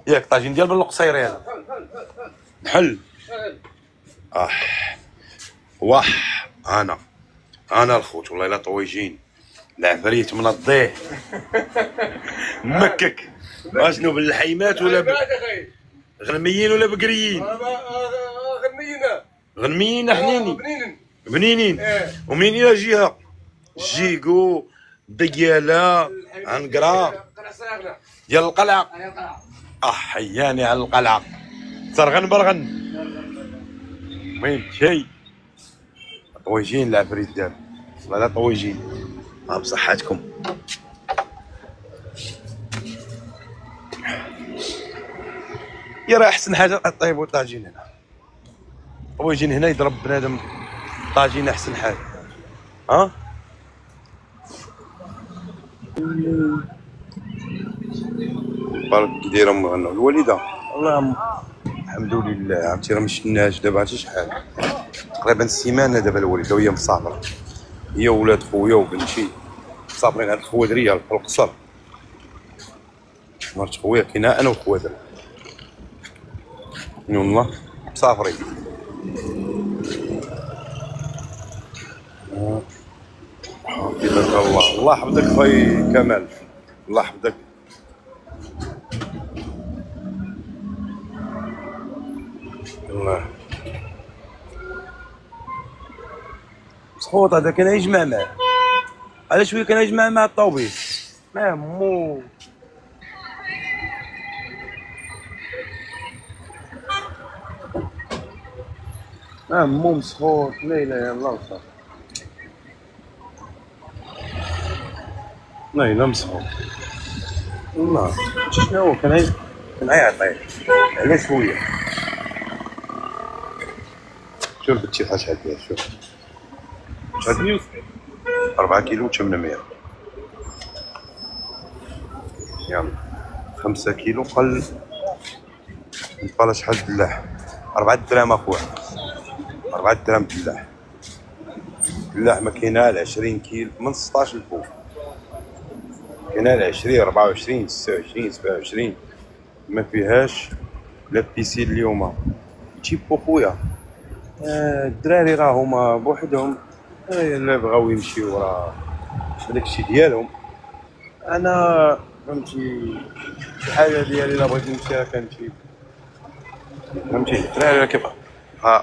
ياك طاجين ديال بالقصيري هذا بحل. واه انا الخوت والله الا طويجين العفريت من الضيه مكك. اشنو بالحيمات ولا غنميين ولا بقريين؟ غنميين حنيني بنينين. ومنين الى جهه؟ جيكو دياله عنقره ديال القلعه. حياني على القلعه ترغن برغن. وين شي طويجين العفريت دار والله طويجين. بصحتكم. يا راه احسن حاجه طيبوا طاجين هنا. طويجين هنا يضرب بنادم طاجين احسن حاجه. بارك كي دايره الوالده؟ والله الحمد لله. عرفتي راه مشيناش دابا حتى شحال تقريبا سيمانه دابا الوالده وهي مسافره، هي وولاد خويا وبنتي مسافرين عند خوادريه في القصر. مرت خويا كاينه انا وخوادر والله مسافرين. حفظك الله يحفظك خويا كمال، الله يحفظك. الله مسخوط هذا كان يجمع معاه على شويه، كان يجمع مع الطوبيس ما همو. ما همو مسخوط لا اله الا الله صافي. لا الا مسخوط والله. شنو هو كان يعطيه على شويه. شوف بنتي شحال فيها، شوف شحال 4 كيلو 800. يلا 5 كيلو قل نطلع شحال دلاح. 4 دراهم اخويا، 4 دراهم دلاح. دلاح ما كاينه ل 20 كيلو من 16 لفوق، كاينه ل 20 24 26 27 ما فيهاش لا بيسين اليوم. جيبو خويا الدراري راهما بوحدهم الا بغاو يمشيو راه هذاك الشيء ديالهم. انا فهمتي شي حاجه ديالي الا بغيت نمشي راه كنمشي فهمتي. الدراري كيف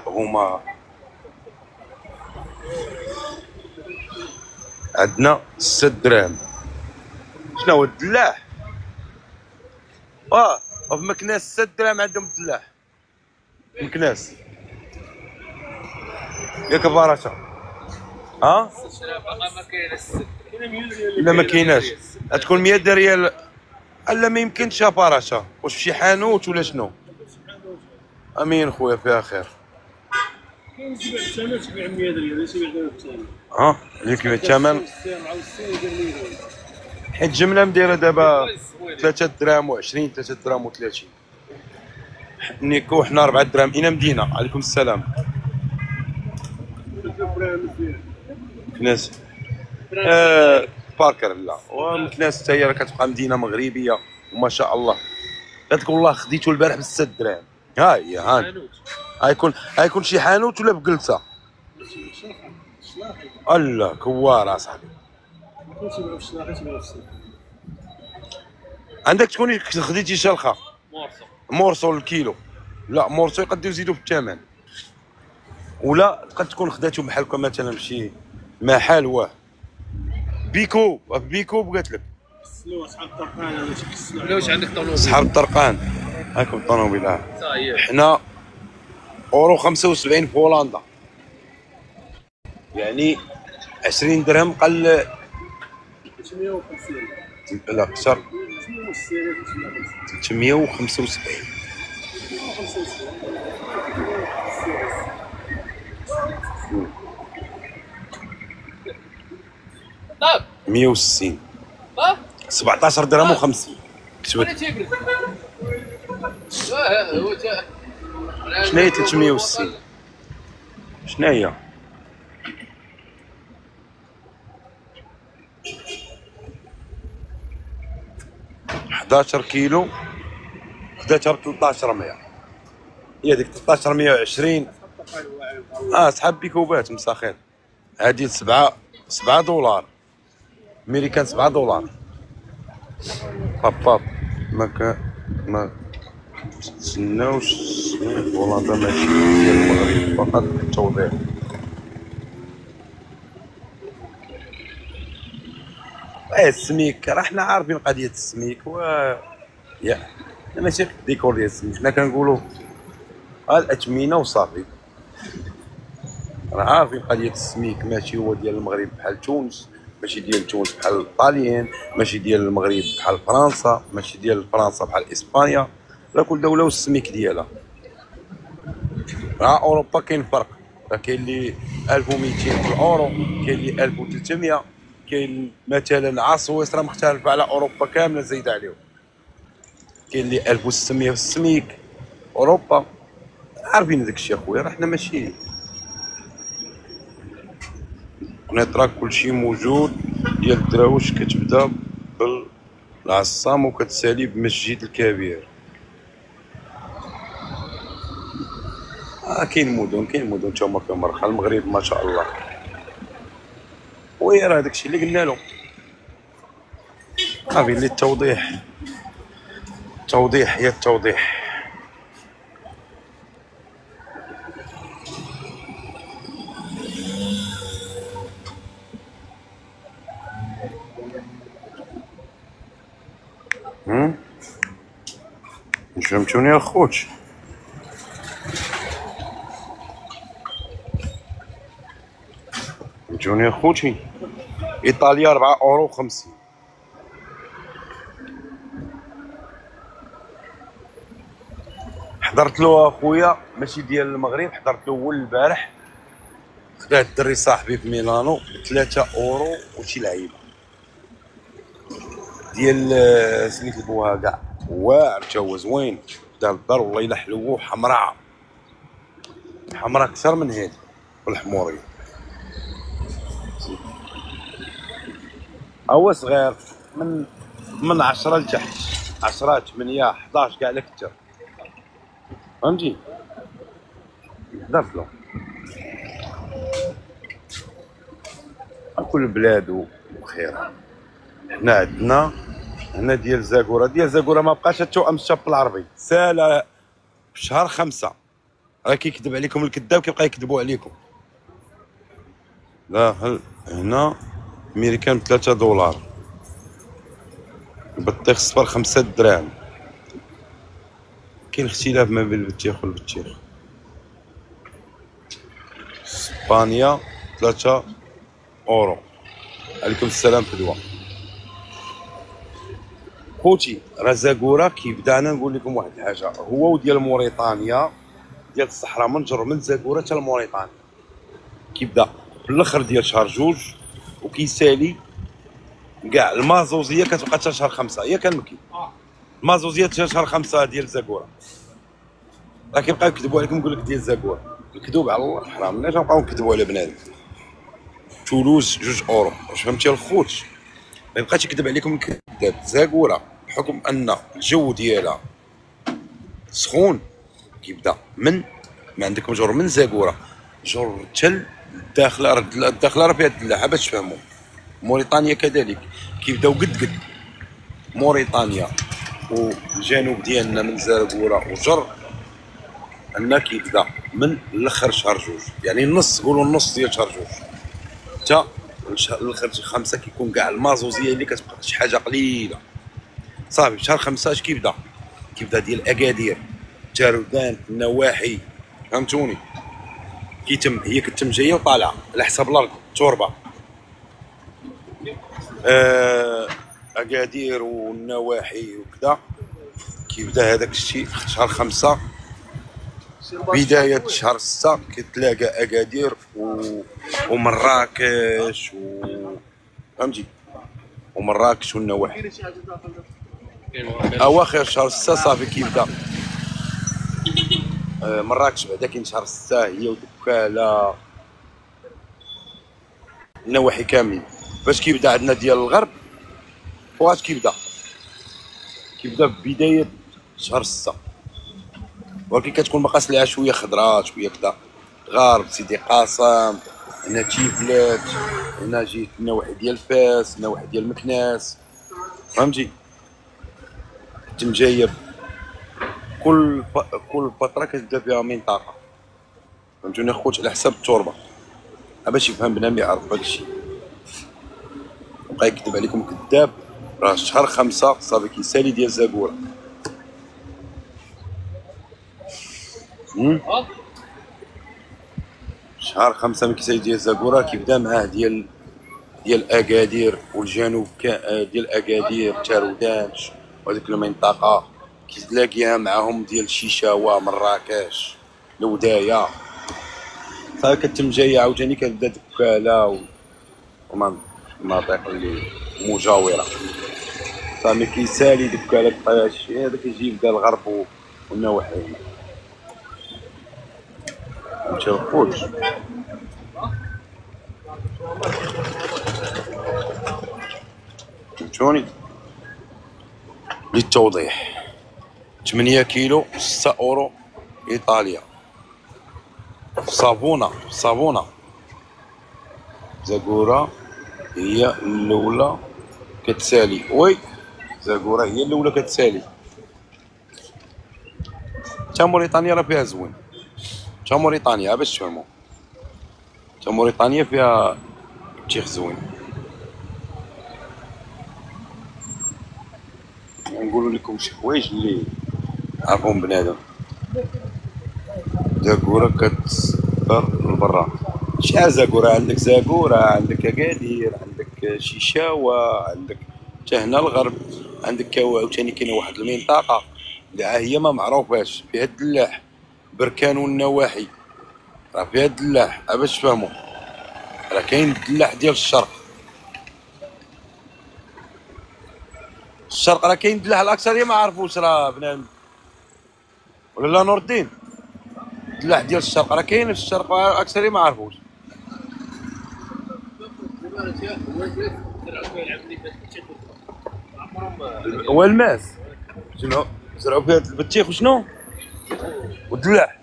هما عندنا 6 دراهم. شنو هو الدلاح؟ في مكناس 6 دراهم عندهم الدلاح مكناس ياك باراشا. لا ما كايناش. تكون 100 ريال. لا ما يمكنش يا باراشا. واش في شي حانوت ولا شنو؟ امين خويا فيها خير. كاين تبيع الثمن تبيع 100 ريال تبيع الثمن. اللي كيبيع الثمن حيت الجمله مدايره دابا 3 دراهم و20 3 دراهم و30. نيكو حنا 4 دراهم. اين مدينه؟ عليكم السلام. مكناس باركر لا ومكناس حتى هي راه كتبقى مدينه مغربيه وما شاء الله. قالت لك والله خديتو البارح ب 6 دراهم. ها هي غيكون شي حانوت ولا بجلسه؟ الله كوار اصاحبي. عندك تكون خديتي شلخه مورسو الكيلو. لا مورسو يقدروا يزيدوا في الثمن، ولا قد تكون خداتو بحال مثلا شي محل واه بيكو قالت لك صحاب الطرقان ولا واش عندك طونوبيل؟ صحاب الطرقان هاكم طونوبيل. حنا اورو 75 في هولندا، يعني 20 درهم قل 350. لا اكثر 375. طاب 160 17 درهم و50 كتبت. شنو هي 360؟ شنو هي؟ حداشر كيلو خداتها ب 1300. هي ديك 1320. سحاب بيكوبات مساخين. هادي 7 دولار امريكان، 7 دولار. باب ما تسناوش البولاندا ماشي ديال المغرب فقط للتوضيح. السميك راه حنا عارفين قضيه السميك يا ماشي الديكور ديال السميك، حنا كنقولوا الأثمنة وصافي. راه عارفين قضيه السميك ماشي هو ديال المغرب بحال تونس، ماشي ديال تونس بحال الطاليان، ماشي ديال المغرب بحال فرنسا، ماشي ديال فرنسا بحال اسبانيا. لا كل دوله والسميك ديالها. راه اوروبا كاين فرق، راه كاين اللي 1200 في الاورو، كاين اللي 1300، كاين مثلا عا سويسرا مختلفه على اوروبا كامله زايده عليهم، كاين اللي 1600 في السميك. اوروبا عارفين داكشي اخويا، راه حنا ماشي نتراك كلشي موجود. ديال الدراوش كتبدا بالعصام وكتسالي بمسجد الكبير. كاين مدن تا هما فيهم رخا. المغرب ما شاء الله. وي راه داكشي اللي قلنا له. صافي اللي التوضيح هي التوضيح. فهمتوني يا خوت؟ فهمتوني يا خوتي؟ ايطاليا 4 اورو 50. حضرت له اخويا ماشي ديال المغرب، حضرت له هو البارح. خداه الدري صاحبي في ميلانو 3 اورو وشي لعيبه ديال سميت البوها كاع. واعر تا هو زوين. دار الدار والله الا حلوه. حمراء اكثر من هادي والحموريه. هو صغير من 10 لتحت، 10 8 11 كاع لك كثر. فهمتي؟ درت له كل بلاد وخير. حنا عندنا هنا ديال زاكورا ما بقاش التوأم الشاب العربي سالا في شهر 5. راه كيكذب عليكم الكذاب كيبقى يكذبوا عليكم. لا هنا امريكان 3 دولار، البطيخ الصفر 5 دراهم. كاين اختلاف ما بين البطيخ والبطيخ. اسبانيا 3 اورو. عليكم السلام فدوى خوتي. راه زاكورا كيبدا، انا نقول لكم واحد الحاجه، هو وديال موريطانيا ديال الصحراء منجر من زاكورا حتى لموريطانيا. كيبدا في الاخر ديال شهر 2 وكيسالي كاع. المازوزيه كتبقى حتى شهر 5. هي كنمكي المازوزيه حتى شهر 5 ديال زاكورا. راه كيبقاو يكذبوا عليكم. نقول لك ديال زاكورا الكذوب على الله حرام. علاش نبقاو نكذبوا على بنادم؟ تولوز 2 اورو. واش فهمتي الخوت؟ ما يبقاش يكذب عليكم الكذاب. زاكورا بحكم ان الجو ديالها سخون كيبدا من ما عندك مجر من زاكورا جر حتى الداخله. راه فيها الدلاعه باش تفهموا. موريطانيا كذلك كيبداو قد موريطانيا والجنوب ديالنا من زاكورا وجر عندنا كيبدا من الاخر شهر 2. يعني النص، قولوا النص ديال شهر 2 حتى الاخر 5 كيكون كاع المازوزيه اللي كتبقى شي حاجه قليله. صافي شهر 5 اش كيبدا ديال اكادير تاردان النواحي. فهمتوني؟ هي كتم جايه وطالعه على حسب الارض التربه. اكادير والنواحي وكذا كيبدا هذاك الشيء في شهر 5. بداية شهر 6 كتلاقى اكادير ومراكش فهمتي؟ ومراكش والنواحي. اواخر شهر 6 صافي كيبدا مراكش. بعدا كاين شهر 6 هي ودكاله النواحي كاملين. فاش كيبدا عندنا ديال الغرب فواش كيبدا ببداية شهر 6 ولكن كتكون باقا سلعه شويه خضراء شويه كدا غارب سيدي قاسم هنا تيفلات هنا جيت النواحي ديال فاس النواحي ديال مكناس فهمتي تمجايب كل فتره كتبدا فيها منطقه فهمتوني خوت على حساب التربه باش يفهم بنادم يعرف هادشي بقى يكذب عليكم كذاب راه شهر 5 صافي كيسالي ديال زاكورة شهر 5 من كيسالي ديال زاكورة كيبدا معاه ديال اكادير والجنوب ديال اكادير تارودانش وهذيك المنطقه كتلاقيها معاهم ديال شيشاوه مراكش الودايه صافي كتم جايه عاوتاني كتبدا دكاله المناطق اللي مجاوره صافي كيسالي دكاله الطياش هذا كيجي يبدا الغرب والنواحي هنا مشى الخوت فهمتوني للتوضيح 8 كيلو 6 اورو ايطاليا صابونه زاكورة هي الاولى كتسالي وي زاكورة هي الاولى كتسالي تا موريتانيا راه فيها زوين تا موريتانيا باش تفهموا تا موريتانيا فيها بتيخ زوين نقول لكم شي حوايج اللي عارفهم بنادم زاكورة كتصدر لبرا شحال زاكورة عندك زاكورة عندك اكادير عندك شيشاوة عندك حتى هنا الغرب عندك عاوتاني كاينه واحد المنطقة اللي هي ما معروفاش فيها الدلاح بركان والنواحي راه فيها الدلاح باش تفهموا راه كاين الدلاح ديال الشرق راه كاين الدلاح الاكثريه ما عرفوش راه بنادم ولا لا نور الدين الدلاح ديال الشرق راه كاين في الشرق الاكثريه ما عرفوش والماس شنو زرعوا فيها البطيخ وشنو والدلاح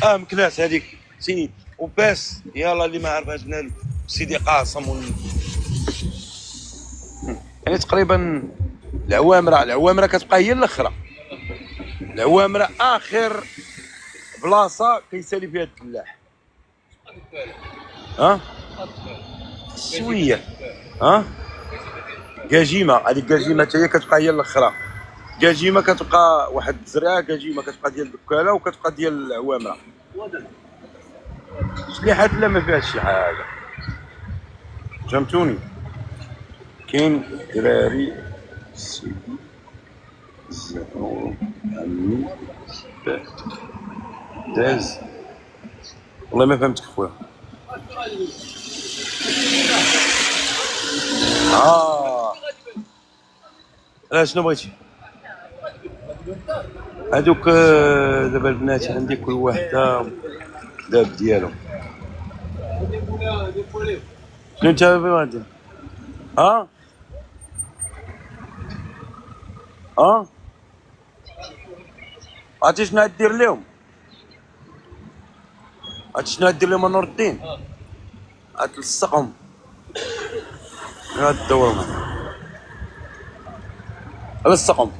مكلاس هذيك سيد وباس يلا اللي ما عرفهاش بنادم سيدي قاسم يعني تقريبا العوامره كتبقى هي الاخرى العوامره اخر بلاصه كيسالي فيها الدلاح شويه كاجيمه هذيك كاجيمه حتى هي كتبقى هي الاخرى كاجيمه كتبقى واحد الزرعه كاجيمه كتبقى ديال الدكاله وكتبقى ديال العوامره شليحات لا ما فيهاش شي حاجه فهمتوني كاين دراري سيدي زعو عمي داز والله ما فهمتك خويا لا شنو بغيتي هادوك دابا البنات عندي كل وحده داب ديالهم شنو انت بغيتي عرفتي شنو غدير لهم نور الدين غتلصقهم غدورهم لصقهم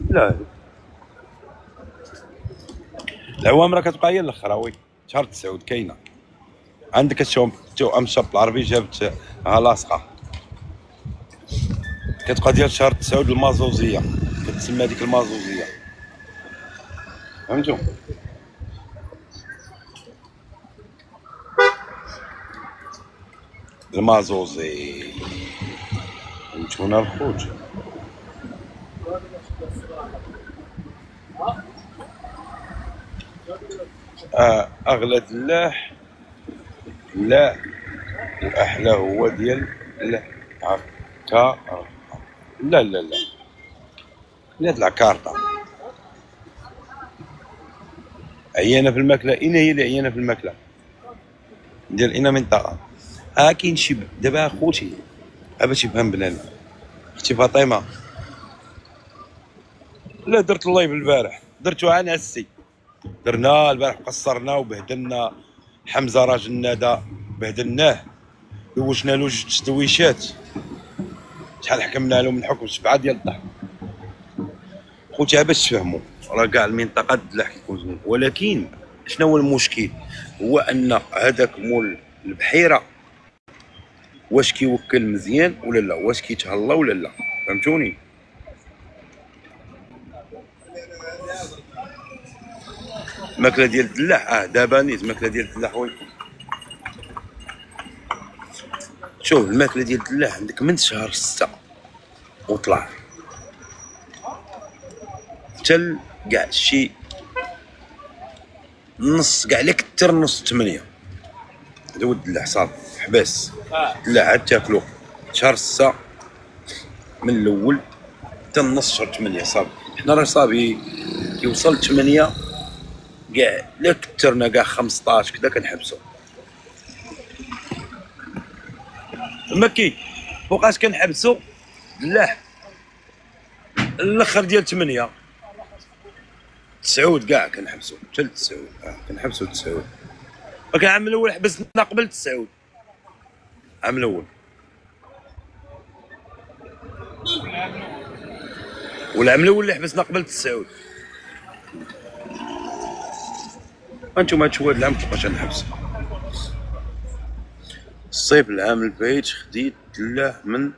لا العوامره كتبقى هي الاخرى وي شهر 9 كاينه عندك توأم الشرط العربي جابت لاصقه كتبقى ديال شهر 9 المازوزيه كتسمى هذيك المازوزيه فهمتوا المازوزي فهمتونا الخوت اغلى دلاح لا واحلى هو ديال لا هكا لا هاد العكارطه عيانه في الماكله هي اللي عيانه في الماكله ديال اين منطقه كاين شي دابا اخوتي باش يفهم بنادم اختي فاطمه لا درت اللايف البارح، درتو عن عسي. درنا البارح قصرنا وبهدلنا حمزه راجل الندى، بهدلناه دوشنا له جوج تدويشات. شحال حكمنا له من حكم 7 ديال الضحك. خوتي باش تفهموا راه كاع المنطقه الدلاح كيكون زوين، ولكن شنو هو المشكل؟ هو ان هذاك مول البحيره واش كيوكل مزيان ولا لا، واش كيتهلا ولا لا، فهمتوني؟ الماكله ديال الدلاح دابا نيت الماكله ديال الدلاح وين؟ شوف الماكله ديال الدلاح عندك من شهر 6 وطلع حتى كاع شي نص، كاع لا كثر نص 8. هذا هو الدلاح صافي حباس. الدلاح عاد تاكلو شهر 6 من الاول حتى نص شهر 8 صافي. حنا راه صافي كيوصل 8 كاع لا كثرنا كاع 15 كذا كنحبسو. ما كاين فوقاش كنحبسو دلاح الاخر ديال 8 9 كاع كنحبسو حتى ل 9 كنحبسو 9. ولكن العام الاول حبسنا قبل 9 العام الاول، والعام الاول اللي حبسنا قبل 9. انتم تشوفوا هاد العام كيفاش نحبس. الصيف العام الفايت خديت دلاح من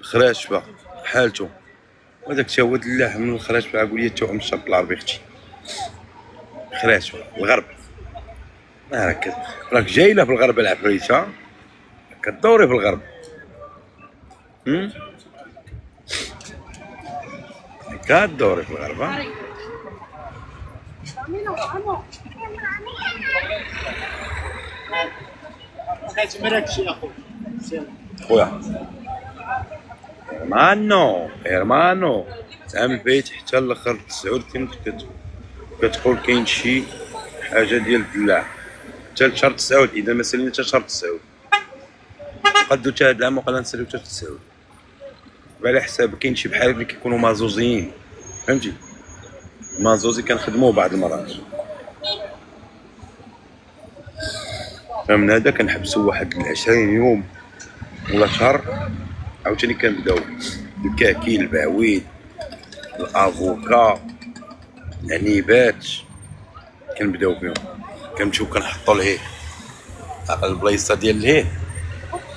الخراشفه حالته، وهذاك تا هو دلاح من الخراشفه. قول لي توأم الشرق العربي اختي خراشفه الغرب. راك جايله في الغرب العفريته كدوري في الغرب. كدوري في الغرب. مراكشي خويا هرمانو العام الفايت حتى الاخر 9 كنت كتقول كاين شي حاجه ديال الدلاع حتى شهر 9 اذا ما سالينا حتى شهر 9 قدو حتى هاد العام وقال نساليو حتى 9 على حساب كاين شي بحال اللي كيكونوا مازوزيين، فهمتي؟ مازوزي كنخدموه بعض المرات. فمن هذا كنحبسو واحد 20 يوم ولا شهر، عاوتاني كنبداو الكاكي البعويد الافوكا العنيبات كنبداو فيهم. كنمشيو كنحطو الهيه البلايصه ديال الهيه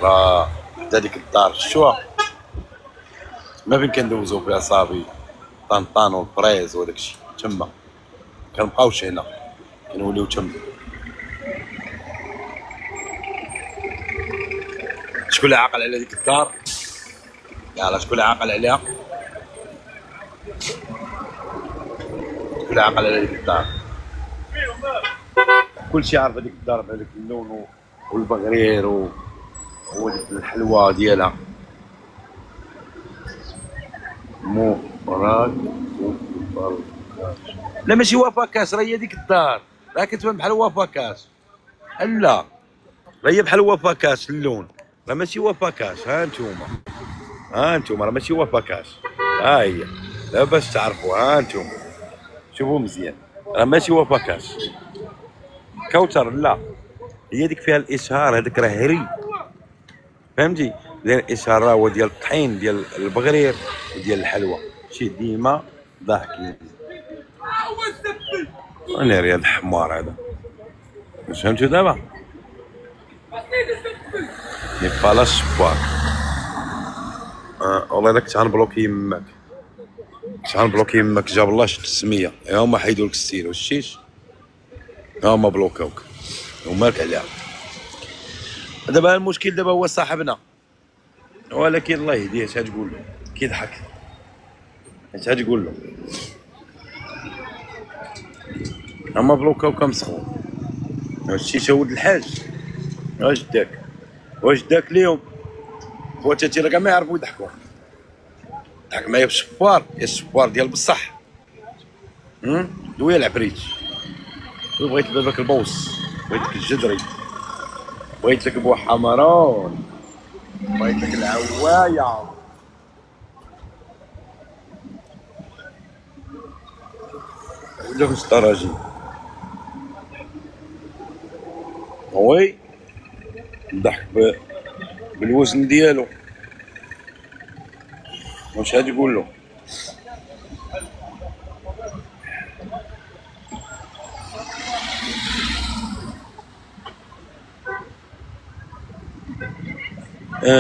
راه حدا ديك الدار شتوها ما فين كندوزو فيها صافي طنطان والبريز وداكشي تما كنبقاوش هنا كنوليو تما. شكون اللي عاقل على ديك الدار؟ يلاه شكون اللي عاقل عليها؟ شكون اللي عاقل على ديك الدار؟ كلشي عارف هذيك الدار بهذاك اللون والبغرير وديك الحلوى ديالها. راك لا ماشي وفاكاش، راه هي ديك الدار راه كتبان بحال وفاكاش. لا راه هي بحال وفاكاش اللون، راه ماشي وفاكاش. ها انتوما راه ماشي وفاكاش. ها هي لا باش تعرفوا. ها انتوما شوفوا مزيان راه ماشي وفاكاش كوثر. لا هي ديك فيها الاشهار، هذاك راه هري، فهمتي؟ داير الاشهار راه هو ديال الطحين ديال البغرير وديال الحلوى. شي ديما ضاحكين. انا ريال الحمار هذا واش فهمتو دابا؟ ني بالاش باك. والله الا كنت غنبلوكي يماك، جاب الله شد السميه. هما حيدوا لك السير والشيش، هما بلوكاوك ومالك عليها. دابا المشكل دابا هو صاحبنا، ولكن الله يهديه اش غتقول له؟ كيضحك اش غتقول له؟ هما بلوكاوك مسخون. هادشي تا ولد الحاج واش داك اليوم خواتاتي راه كاع ما يعرفوا يضحكوا. ضحك معايا بالشفار، يا الشفار ديال بصح. دويا العفريت، بغيت باباك البوص، بغيتك الجدري، بغيت لك بو حمرون، بغيت لك العوايه. ولا خمس طراجين. وي ضحك بالوزن ديالو، واش غادي تقول له؟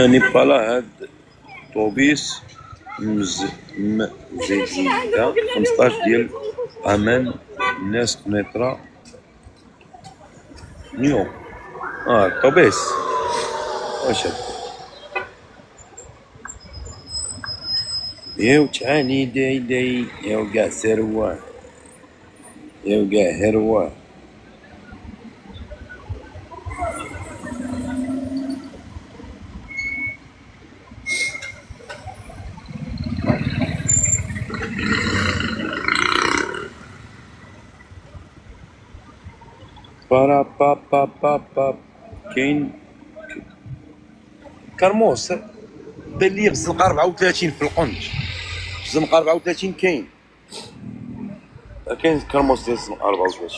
نيبالا هاد الطوبيس مزيدة 15 ديال امان الناس كنيطرا نيو. الطوبيس واش هاد ياو تعاني داي ياو كاع سرواه ياو كاع هرواه. بارا با با با كاين كرموس بان لي في الزنقه 34 في القنج، في الزنقه 34 كاين كرموس ديال الزنقه 34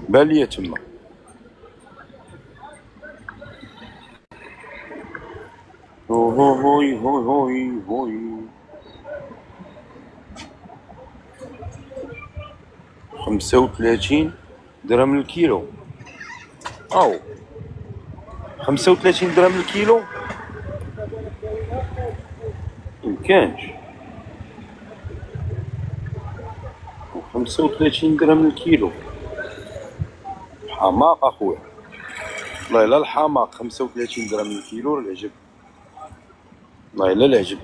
بان لي تما. هوي هوي هوي هوي 35 درهم الكيلو. 35 درهم الكيلو مكانش. 35 درهم الكيلو حماق اخويا، والله الا الحماق. 35 درهم الكيلو العجب، والله الا العجب.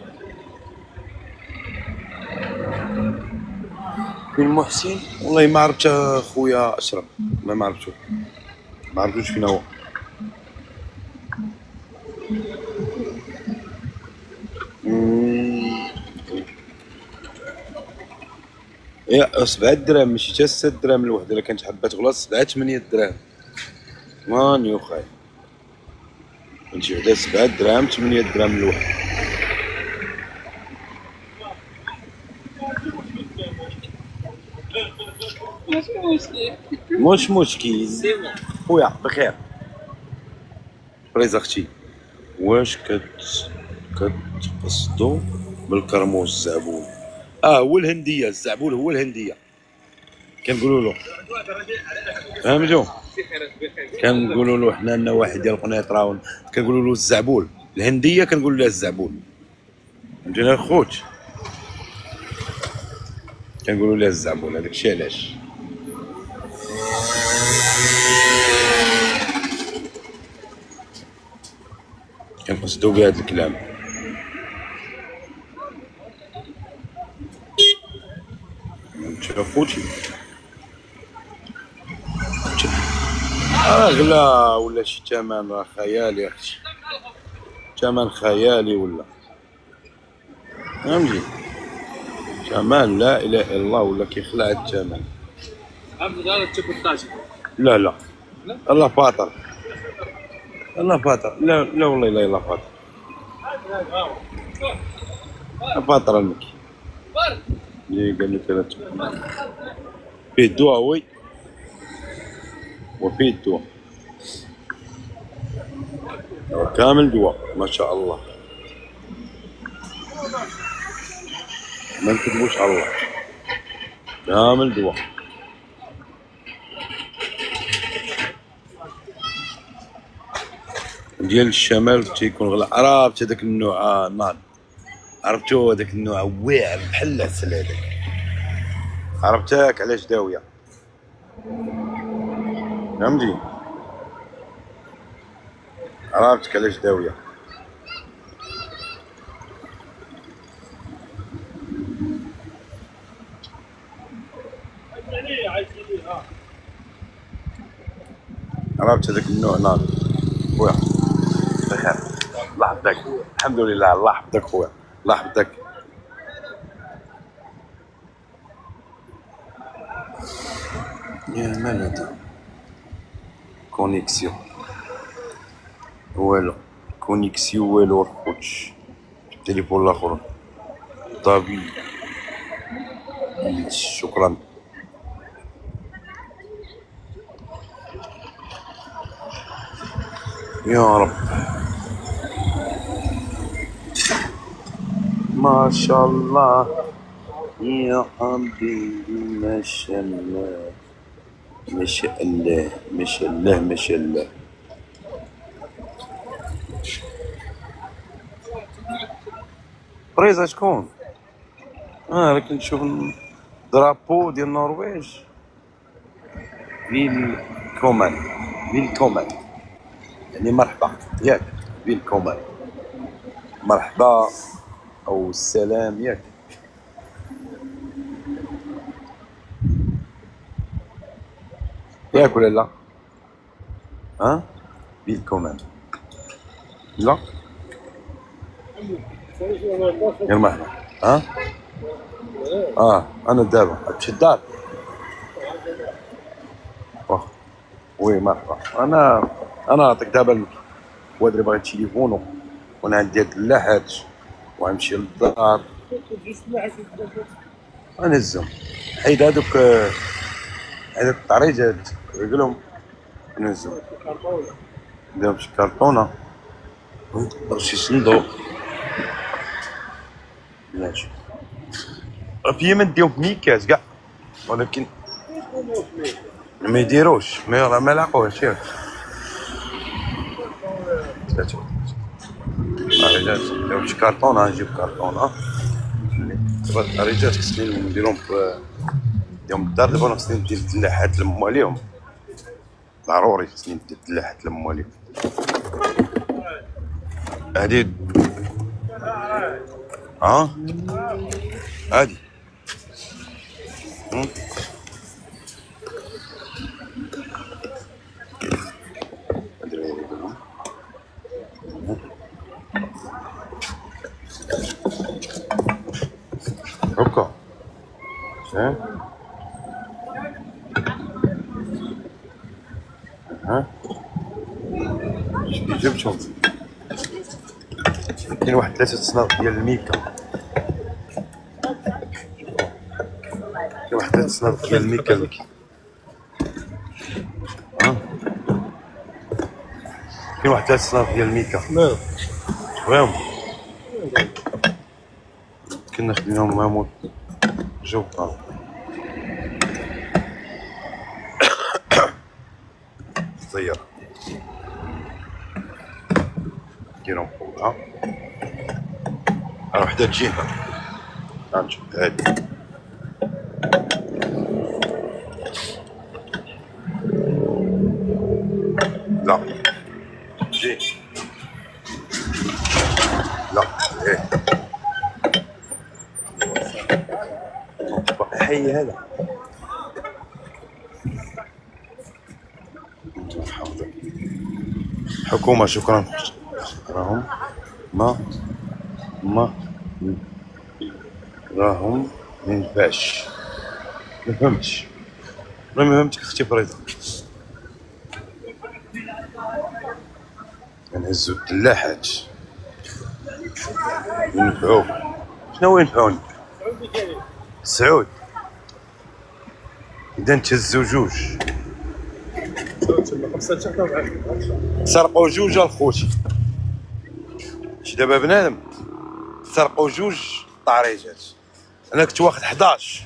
فين محسن؟ والله ما عرفت اخويا اشرف، ما عرفتوش فين هو. يا 7 دراهم ماشي حتى 6 دراهم الوحده. الا كانت حبه تغلط 7 8 دراهم ماني وخاي. كنتي وحده 7 دراهم 8 دراهم الوحده. مش مشكل خويا بخير. بريز اختي، واش كتقصدو بالكرموس الزعبول؟ هو الهنديه. الزعبول هو الهنديه كنقولوا له، فهمتوا؟ كنقولوا له حنا لنا واحد ديال قنيطره كنقولوا له الزعبول. الهنديه كنقول لها الزعبول، فهمتيني اخوت؟ كنقولوا لها الزعبول. هذاك الشيء علاش كنقصدو بهذا الكلام. خوتي غلا ولا شي ثمن راه خيالي اختي، ثمن خيالي ولا فهمتي؟ ثمن لا اله الا الله ولا كيخلع الثمن. لا لا الله فاطر، الله فاطر. لا لا والله لا الله فاطر، فاطر المكي اللي قال لي 3 فيه الدواء. وي وفيه الدواء كامل دواء ما شاء الله، ما نكذبوش على الله، كامل دواء. ديال الشمال تيكون غلا. عرفت هذاك النوع ناض، عرفتو هذاك النوع واعر بحال العسل هذاك، عرفتاك علاش داويه، فهمتي؟ عرفتك علاش داويه. عرفت هذاك النوع ناض خويا بخير. الله يحفظك، الحمد لله. الله يحفظك خويا، الله يحفظك. يا مال هذا كونيكسيون والو، كونيكسيون والو الخوتش. التليفون الاخر طبيعي شكرا. يا رب. ما شاء الله يا حبيبي، ما شاء الله ما شاء الله ما شاء الله ما شاء الله. بريزا شكون؟ راك نشوف درابو ديال النرويج. فيل كومان، فيل كومان يعني مرحبا ياك. فيل كومان مرحبا او السلام ياك. ياك ولا لا؟ فيل كومان لا. غير مرحبا. انا دابا تمشي للدار. وي مرحبا. انا نعطيك دابا الواد اللي بغا تليفونو، وانا عندي هاد اللحات وغنمشي للدار غنهزهم. حيد هادوك الطريجات رجلهم نهزهم، نديرهم شي كارطونة ونقدر شي صندوق. ماشي راه ما نديهم في ميكاس كاع، ولكن ما يديروش، ما لاقوهاش ياك. الطريجات نديرهم شي كارطونة، نجيب كارطونة. الطريجات خصني نديرهم في يوم الدار. دابا خصني ندير الدلاحات لمواليهم، ضروري خصني ندير الدلاحات لمواليهم. هادي هادي هكا جبتهم. كاين واحد 3 صناف ديال الميكا، كاين واحد 3 صناف ديال الميكا. كاين واحد 3 صناف ديال الميكا شوفهم. كنا خديناهم مع مول جوكا. صير نديرهم فوقها. راه وحده تجي هنا، نشوف هادي لا جي لا حي هذا. حكومة شكرا. راهم ما راهم مينفعش. ما فهمتش اختي فريضة. نهزو الدلاحات ينفعوك. شنو ينفعوني؟ سعود إذا نتهزو جوج سرقوا جوج الخوتي. شي دابا بنادم سرقوا جوج طاريجات، انا كنت واخد 11.